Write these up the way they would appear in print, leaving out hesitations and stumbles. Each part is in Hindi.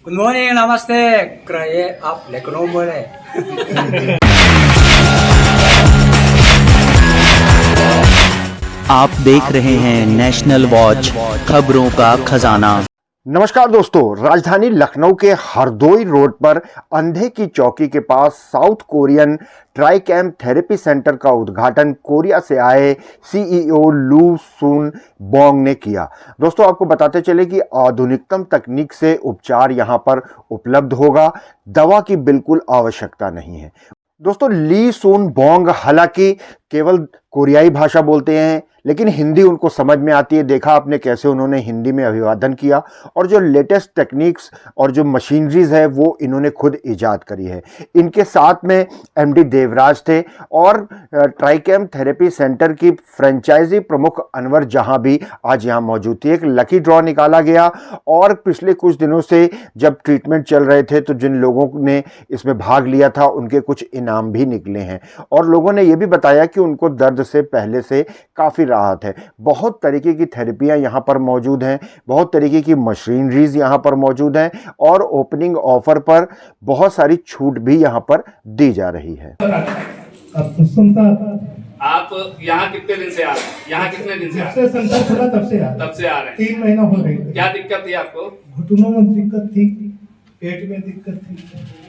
गुड मॉर्निंग, नमस्ते। ये आप लखनऊ में है। आप देख रहे हैं नेशनल वॉच, खबरों का खजाना। नमस्कार दोस्तों, राजधानी लखनऊ के हरदोई रोड पर अंधे की चौकी के पास साउथ कोरियन ट्राइकैम थेरेपी सेंटर का उद्घाटन कोरिया से आए सीईओ लू सुन बोंग ने किया। दोस्तों, आपको बताते चले कि आधुनिकतम तकनीक से उपचार यहां पर उपलब्ध होगा, दवा की बिल्कुल आवश्यकता नहीं है। दोस्तों, ली सुन बोंग हालांकि केवल कोरियाई भाषा बोलते हैं, लेकिन हिंदी उनको समझ में आती है। देखा आपने कैसे उन्होंने हिंदी में अभिवादन किया, और जो लेटेस्ट टेक्निक्स और जो मशीनरीज है वो इन्होंने खुद ईजाद करी है। इनके साथ में एमडी देवराज थे और ट्राइकैम थेरेपी सेंटर की फ्रेंचाइजी प्रमुख अनवर जहां भी आज यहां मौजूद थी। एक लकी ड्रॉ निकाला गया और पिछले कुछ दिनों से जब ट्रीटमेंट चल रहे थे तो जिन लोगों ने इसमें भाग लिया था उनके कुछ इनाम भी निकले हैं, और लोगों ने यह भी बताया कि उनको दर्द से पहले से काफ़ी राहत है। बहुत तरीके की थेरेपियां यहाँ पर मौजूद हैं, बहुत तरीके की मशीनरीज यहाँ पर मौजूद हैं, और ओपनिंग ऑफर पर बहुत सारी छूट भी यहाँ पर दी जा रही है। आप यहाँ कितने दिन से आ रहे हैं? यहाँ कितने दिन से आ रहे हैं? तब से आ रहे हैं। 3 महीना हो गई। क्या दिक्कत थी आपको? घुटनों में दिक्कत थी, पेट में दिक्कत थी,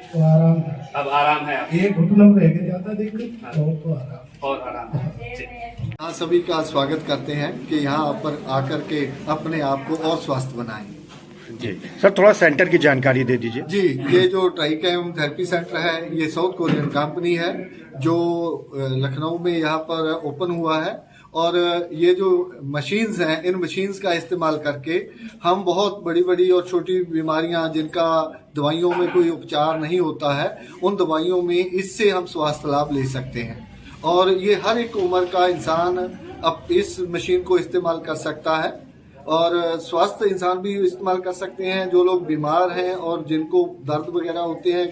तो आराम है। अब आराम है आपको? एक घुटनों में रह गई ज्यादा दिक्कत, तो आराम और आराम है। यहाँ सभी का स्वागत करते हैं कि यहाँ पर आकर के अपने आप को और स्वस्थ बनाएं। जी सर, थोड़ा सेंटर की जानकारी दे दीजिए। जी, ये जो ट्राइकैम थेरेपी सेंटर है ये साउथ कोरियन कंपनी है जो लखनऊ में यहाँ पर ओपन हुआ है, और ये जो मशीन्स हैं इन मशीन्स का इस्तेमाल करके हम बहुत बड़ी बड़ी और छोटी बीमारियां जिनका दवाइयों में कोई उपचार नहीं होता है उन दवाइयों में इससे हम स्वास्थ्य लाभ ले सकते हैं। और ये हर एक उम्र का इंसान अब इस मशीन को इस्तेमाल कर सकता है, और स्वस्थ इंसान भी इस्तेमाल कर सकते हैं। जो लोग बीमार हैं और जिनको दर्द वगैरह होते हैं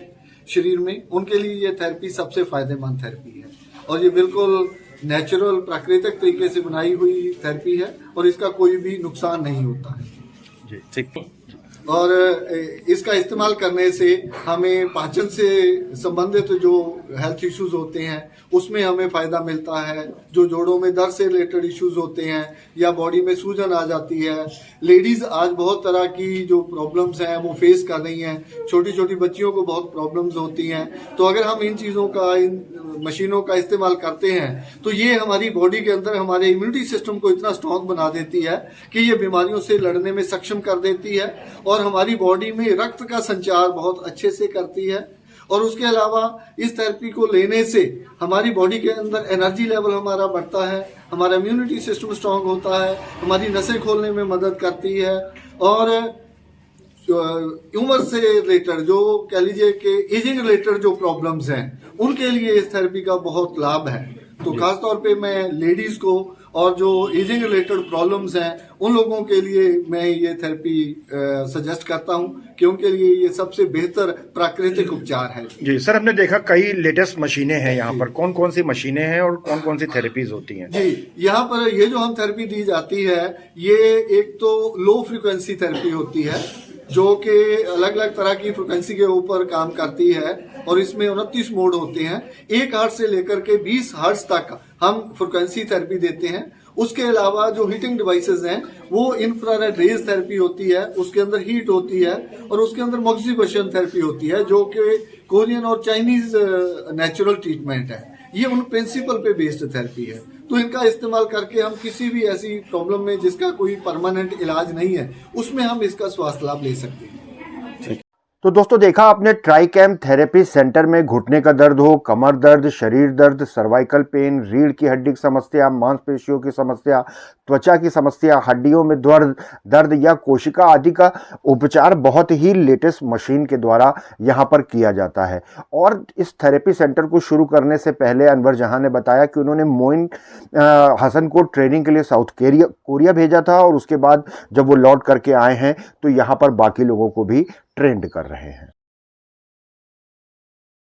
शरीर में, उनके लिए ये थेरेपी सबसे फायदेमंद थेरेपी है, और ये बिल्कुल नेचुरल प्राकृतिक तरीके से बनाई हुई थेरेपी है और इसका कोई भी नुकसान नहीं होता है। जी ठीक। और इसका इस्तेमाल करने से हमें पाचन से संबंधित जो हेल्थ इश्यूज होते हैं उसमें हमें फ़ायदा मिलता है। जो जोड़ों में दर्द से रिलेटेड इश्यूज होते हैं या बॉडी में सूजन आ जाती है, लेडीज़ आज बहुत तरह की जो प्रॉब्लम्स हैं वो फेस कर रही हैं। छोटी छोटी बच्चियों को बहुत प्रॉब्लम्स होती हैं, तो अगर हम इन चीज़ों का, इन मशीनों का इस्तेमाल करते हैं तो ये हमारी बॉडी के अंदर हमारे इम्यूनिटी सिस्टम को इतना स्ट्रॉन्ग बना देती है कि ये बीमारियों से लड़ने में सक्षम कर देती है, और हमारी बॉडी में रक्त का संचार बहुत अच्छे से करती है। और उसके अलावा इस थेरेपी को लेने से हमारी बॉडी के अंदर एनर्जी लेवल हमारा बढ़ता है, हमारा इम्यूनिटी सिस्टम स्ट्रांग होता है, हमारी नसें खोलने में मदद करती है, और उम्र से रिलेटेड जो कह लीजिए कि एजिंग रिलेटेड जो प्रॉब्लम्स हैं उनके लिए इस थेरेपी का बहुत लाभ है। तो खासतौर पे मैं लेडीज को और जो एजिंग रिलेटेड प्रॉब्लम्स हैं उन लोगों के लिए मैं ये थेरेपी सजेस्ट करता हूं कि उनके लिए ये सबसे बेहतर प्राकृतिक उपचार है। जी सर, हमने देखा कई लेटेस्ट मशीनें हैं यहाँ पर, कौन कौन सी मशीनें हैं और कौन कौन सी थेरेपीज होती हैं? जी, यहाँ पर ये जो हम थेरेपी दी जाती है ये एक तो लो फ्रिक्वेंसी थेरेपी होती है जो कि अलग अलग तरह की फ्रिक्वेंसी के ऊपर काम करती है, और इसमें 29 मोड होते हैं। 1 हर्ट्ज से लेकर के 20 हर्ट्ज तक हम फ्रिक्वेंसी थेरेपी देते हैं। उसके अलावा जो हीटिंग डिवाइसेस हैं वो इंफ्रारेड रेज थेरेपी होती है, उसके अंदर हीट होती है, और उसके अंदर मॉक्सिबशन थेरेपी होती है जो कि कोरियन और चाइनीज नेचुरल ट्रीटमेंट है। ये उन प्रिंसिपल पे बेस्ड थेरेपी है, तो इनका इस्तेमाल करके हम किसी भी ऐसी प्रॉब्लम में जिसका कोई परमानेंट इलाज नहीं है उसमें हम इसका स्वास्थ्य लाभ ले सकते हैं। तो दोस्तों, देखा आपने ट्राइकैम थेरेपी सेंटर में घुटने का दर्द हो, कमर दर्द, शरीर दर्द, सर्वाइकल पेन, रीढ़ की हड्डी की समस्या, मांसपेशियों की समस्या, त्वचा की समस्या, हड्डियों में दर्द या कोशिका आदि का उपचार बहुत ही लेटेस्ट मशीन के द्वारा यहाँ पर किया जाता है। और इस थेरेपी सेंटर को शुरू करने से पहले अनवर जहां ने बताया कि उन्होंने मोइन हसन को ट्रेनिंग के लिए साउथ कोरिया भेजा था, और उसके बाद जब वो लौट करके आए हैं तो यहाँ पर बाकी लोगों को भी ट्रेंड कर रहे हैं।